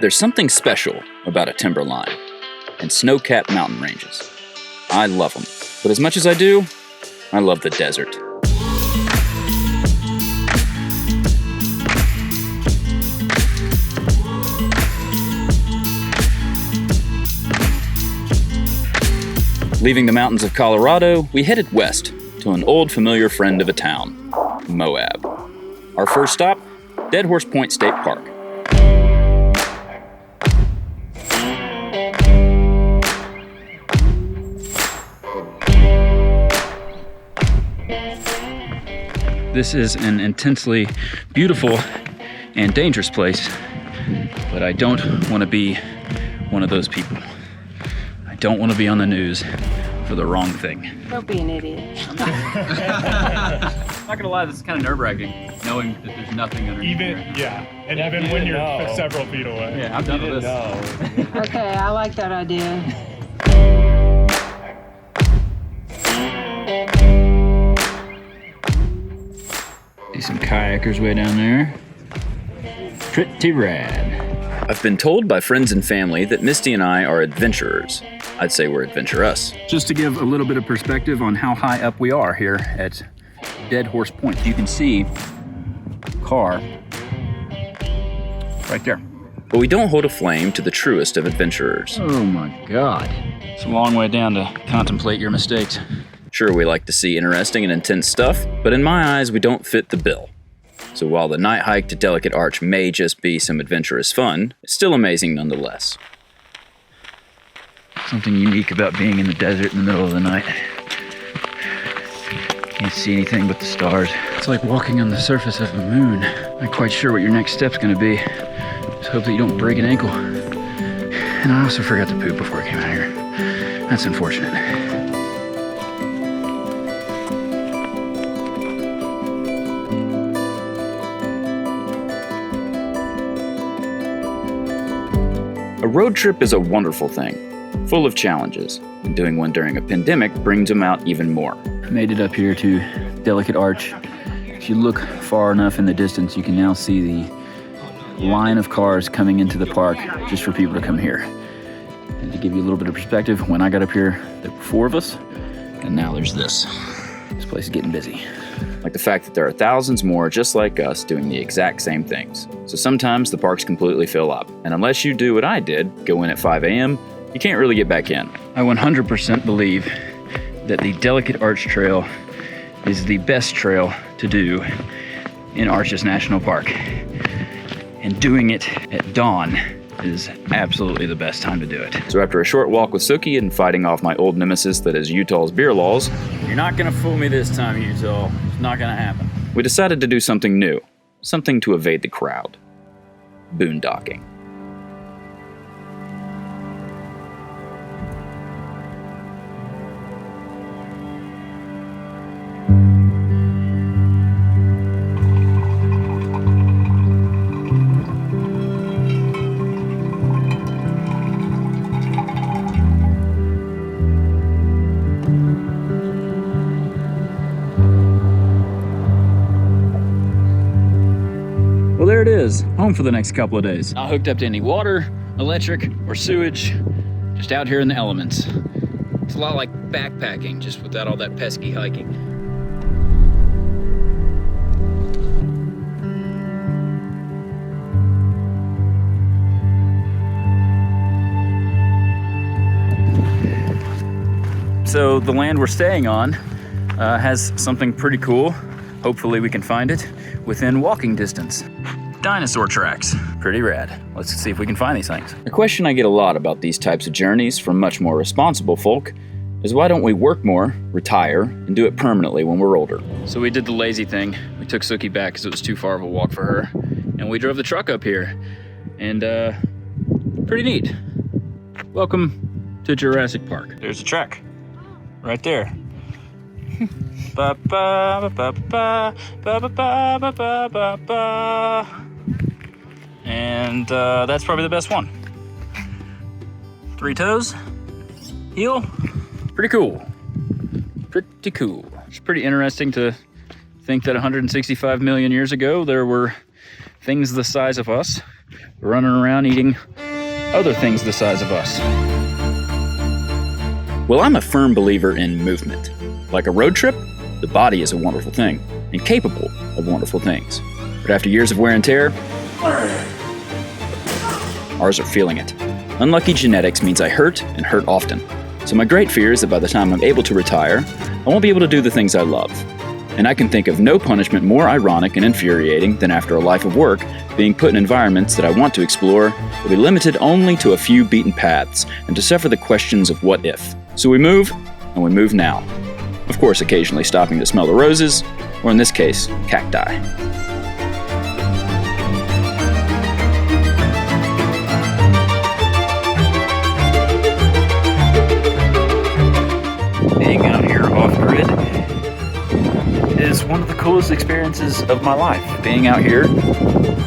There's something special about a timberline and snow-capped mountain ranges. I love them, but as much as I do, I love the desert. Leaving the mountains of Colorado, we headed west to an old familiar friend of a town, MOAB. Our first stop, Dead Horse Point State Park. This is an intensely beautiful and dangerous place, but I don't want to be one of those people. I don't want to be on the news for the wrong thing. Don't be an idiot. I'm not gonna lie, this is kind of nerve-wracking, knowing that there's nothing underneath here. Yeah, and even when you're several feet away. Yeah, I'm done with this. Okay, I like that idea. See some kayakers way down there. Pretty rad. I've been told by friends and family that Misty and I are adventurers. I'd say we're adventurous. Just to give a little bit of perspective on how high up we are here at Dead Horse Point. You can see car right there. But we don't hold a flame to the truest of adventurers. Oh my God. It's a long way down to contemplate your mistakes. Sure, we like to see interesting and intense stuff, but in my eyes, we don't fit the bill. So while the night hike to Delicate Arch may just be some adventurous fun, it's still amazing nonetheless. Something unique about being in the desert in the middle of the night. Can't see anything but the stars. It's like walking on the surface of the moon. Not quite sure what your next step's gonna be. Just hope that you don't break an ankle. And I also forgot to poop before I came out here. That's unfortunate. A road trip is a wonderful thing, full of challenges, and doing one during a pandemic brings them out even more. Made it up here to Delicate Arch. If you look far enough in the distance, you can now see the line of cars coming into the park just for people to come here. And to give you a little bit of perspective, when I got up here, there were 4 of us, and now there's this. This place is getting busy. Like the fact that there are thousands more just like us doing the exact same things. So sometimes the parks completely fill up, and unless you do what I did, go in at 5 a.m., you can't really get back in. I 100% believe that the Delicate Arch Trail is the best trail to do in Arches National Park. And doing it at dawn is absolutely the best time to do it. So after a short walk with Suki and fighting off my old nemesis that is Utah's beer laws, you're not gonna fool me this time, Utah. It's not gonna happen. We decided to do something new, something to evade the crowd. Boondocking. Well, there it is, home for the next couple of days. Not hooked up to any water, electric, or sewage, just out here in the elements. It's a lot like backpacking, just without all that pesky hiking. So the land we're staying on has something pretty cool. Hopefully we can find it within walking distance. Dinosaur tracks. Pretty rad. Let's see if we can find these things. A question I get a lot about these types of journeys from much more responsible folk is why don't we work more, retire, and do it permanently when we're older? So we did the lazy thing. We took Suki back because it was too far of a walk for her. And we drove the truck up here. And pretty neat. Welcome to Jurassic Park. There's the track. Right there. Ba ba ba ba ba ba ba ba ba ba ba. And that's probably the best one. 3 toes, heel, pretty cool. Pretty cool. It's pretty interesting to think that 165 million years ago there were things the size of us running around eating other things the size of us. Well, I'm a firm believer in movement. Like a road trip, the body is a wonderful thing and capable of wonderful things. But after years of wear and tear, ours are feeling it. Unlucky genetics means I hurt and hurt often. So my great fear is that by the time I'm able to retire, I won't be able to do the things I love. And I can think of no punishment more ironic and infuriating than after a life of work, being put in environments that I want to explore, will be limited only to a few beaten paths, and to suffer the questions of what if. So we move, and we move now. Of course, occasionally stopping to smell the roses, or in this case, cacti. Being out here off-grid is one of the coolest experiences of my life. Being out here,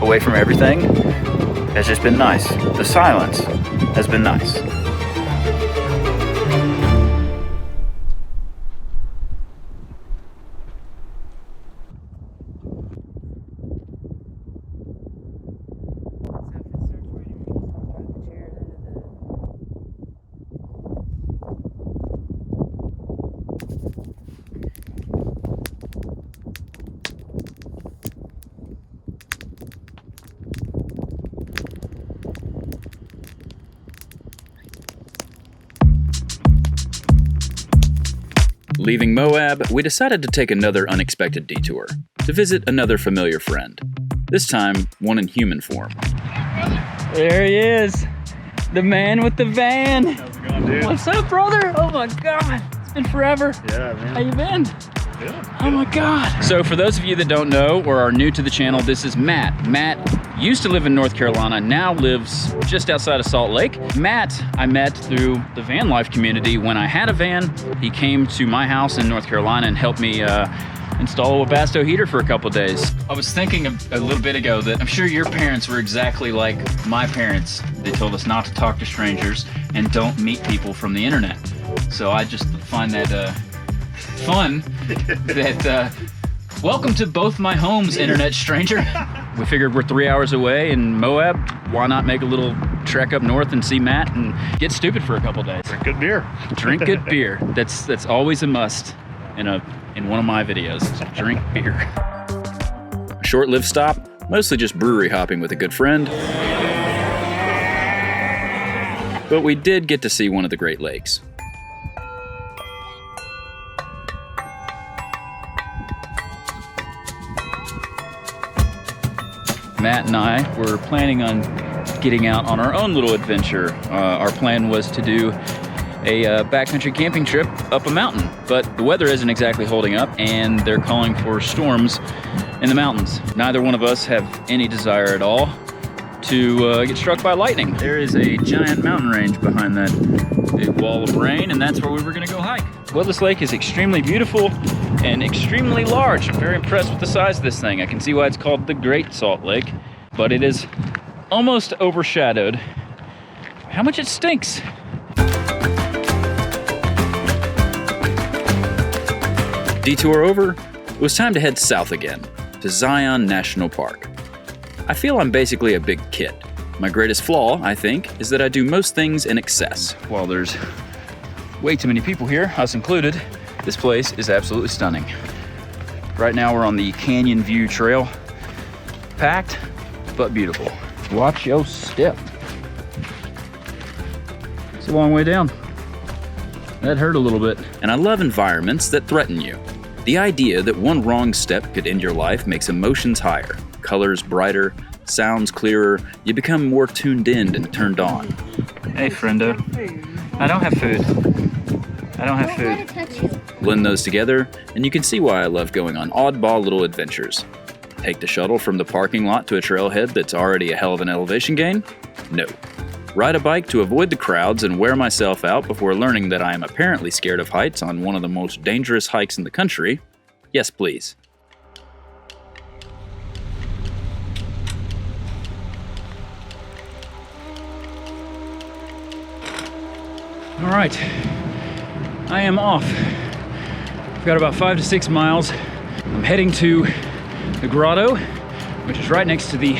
away from everything, has just been nice. The silence has been nice. Leaving Moab, we decided to take another unexpected detour to visit another familiar friend. This time, one in human form. There he is, the man with the van. How's it going, dude? What's up, brother? Oh my God, it's been forever. Yeah, man. How you been? Good. Oh my God. So for those of you that don't know or are new to the channel, this is Matt. Matt used to live in North Carolina, now lives just outside of Salt Lake. Matt, I met through the van life community when I had a van. He came to my house in North Carolina and helped me install a Webasto heater for a couple days. I was thinking a little bit ago that I'm sure your parents were exactly like my parents. They told us not to talk to strangers and don't meet people from the internet. So I just find that fun that welcome to both my homes, internet stranger. We figured we're 3 hours away in Moab. Why not make a little trek up north and see Matt and get stupid for a couple days? Drink good beer. Drink good beer. That's always a must in one of my videos. Drink beer. A short-lived stop, mostly just brewery hopping with a good friend. But we did get to see one of the Great Lakes. Matt and I were planning on getting out on our own little adventure. Our plan was to do a backcountry camping trip up a mountain, but the weather isn't exactly holding up and they're calling for storms in the mountains. Neither one of us have any desire at all to get struck by lightning. There is a giant mountain range behind that big wall of rain, and that's where we were gonna go hike. Well, this lake is extremely beautiful and extremely large. I'm very impressed with the size of this thing. I can see why it's called the Great Salt Lake, but it is almost overshadowed. How much it stinks. Detour over, it was time to head south again, to Zion National Park. I feel I'm basically a big kid. My greatest flaw, I think, is that I do most things in excess. While there's way too many people here, us included, this place is absolutely stunning. Right now we're on the Canyon View Trail. Packed, but beautiful. Watch your step. It's a long way down. That hurt a little bit. And I love environments that threaten you. The idea that one wrong step could end your life makes emotions higher, colors brighter, sounds clearer. You become more tuned in and turned on. Hey, friendo. I don't have food. I don't have food. Blend those together, and you can see why I love going on oddball little adventures. Take the shuttle from the parking lot to a trailhead that's already a hell of an elevation gain? No. Ride a bike to avoid the crowds and wear myself out before learning that I am apparently scared of heights on one of the most dangerous hikes in the country? Yes, please. All right, I am off. I've got about 5 to 6 miles. I'm heading to the grotto, which is right next to the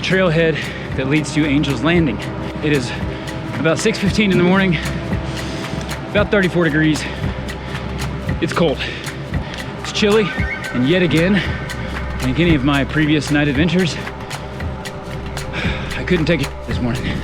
trailhead that leads to Angel's Landing. It is about 6:15 in the morning, about 34 degrees. It's cold, it's chilly, and yet again, like any of my previous night adventures, I couldn't take it this morning.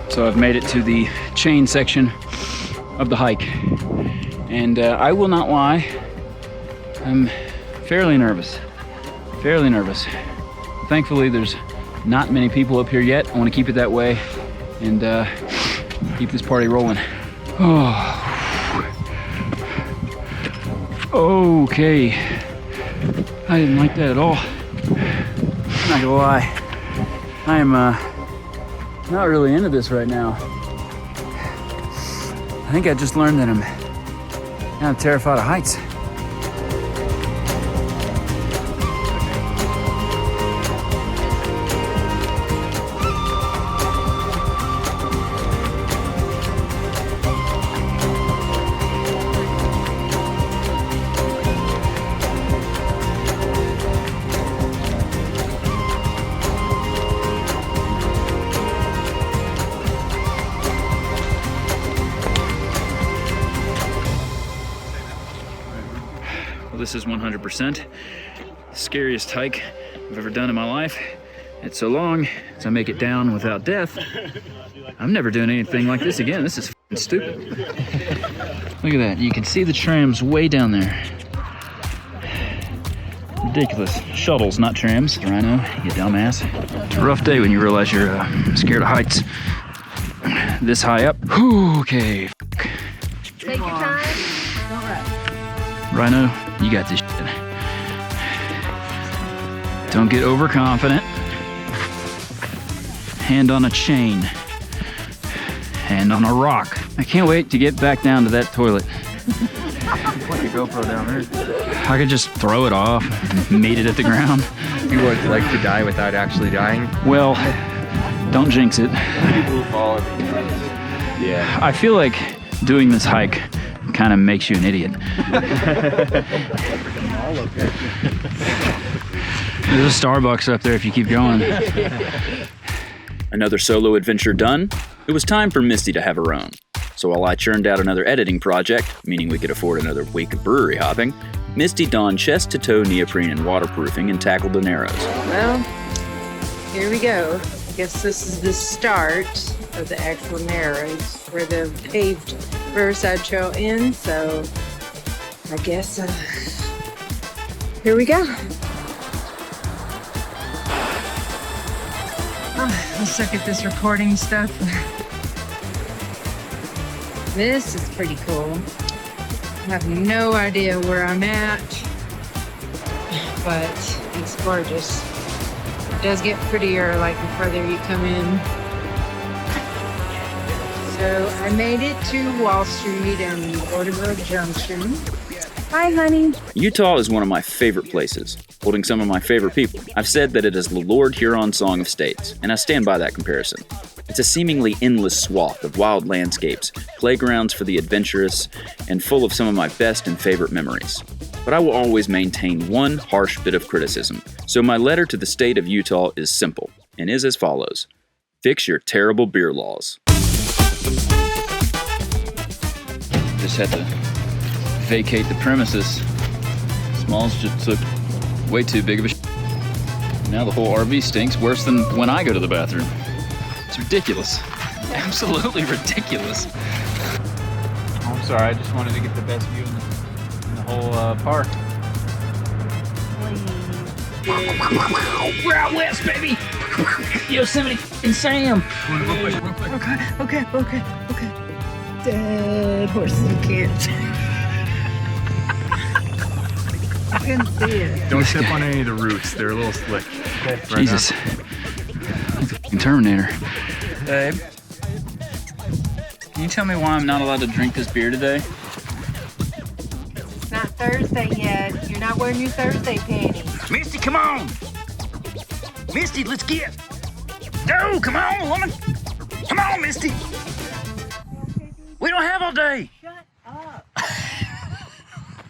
So I've made it to the chain section of the hike, and I will not lie, I'm fairly nervous. Thankfully, there's not many people up here yet. I want to keep it that way and keep this party rolling. Oh. Okay. I didn't like that at all. I'm not gonna lie. I am not really into this right now. I think I just learned that I'm kind of terrified of heights. Well, this is 100% the scariest hike I've ever done in my life. It's so long as I make it down without death. I'm never doing anything like this again. This is f***ing stupid. Look at that. You can see the trams way down there. Ridiculous. Shuttles, not trams. Rhino, you dumbass. It's a rough day when you realize you're scared of heights this high up. Whew, okay. Take your time. Rhino, you got this shit. Don't get overconfident. Hand on a chain. Hand on a rock. I can't wait to get back down to that toilet. Put your GoPro down there. I could just throw it off and meet it at the ground. You would like to die without actually dying? Well, don't jinx it. People fall. Yeah. I feel like doing this hike kind of makes you an idiot. There's a Starbucks up there if you keep going. Another solo adventure done. It was time for Misty to have her own. So while I churned out another editing project, meaning we could afford another week of brewery hopping, Misty donned chest-to-toe neoprene and waterproofing and tackled the Narrows. Well, here we go. I guess this is the start of the actual Narrows, where the paved Riverside Trail ends. So I guess here we go. Oh, let's look at this recording stuff. This is pretty cool. I have no idea where I'm at, but it's gorgeous. It does get prettier like the further you come in. So I made it to Wall Street and Waterville Junction. Hi, honey. Utah is one of my favorite places, holding some of my favorite people. I've said that it is the Lord Huron Song of States, and I stand by that comparison. It's a seemingly endless swath of wild landscapes, playgrounds for the adventurous, and full of some of my best and favorite memories. But I will always maintain one harsh bit of criticism. So my letter to the state of Utah is simple, and is as follows. Fix your terrible beer laws. Just had to vacate the premises. Smalls just took way too big of a Now the whole RV stinks worse than when I go to the bathroom. It's ridiculous. Absolutely ridiculous. I'm sorry, I just wanted to get the best view in the whole park. We're out west, baby! Yosemite and Sam! Okay. Dead horses and kids. couldn't see it. Don't step on any of the roots. They're a little slick. Jesus. Like a fucking Terminator. Babe, can you tell me why I'm not allowed to drink this beer today? It's not Thursday yet. You're not wearing your Thursday panties. Misty, come on! Misty, let's get! Go! Come on, woman! Come on, Misty! We don't have all day!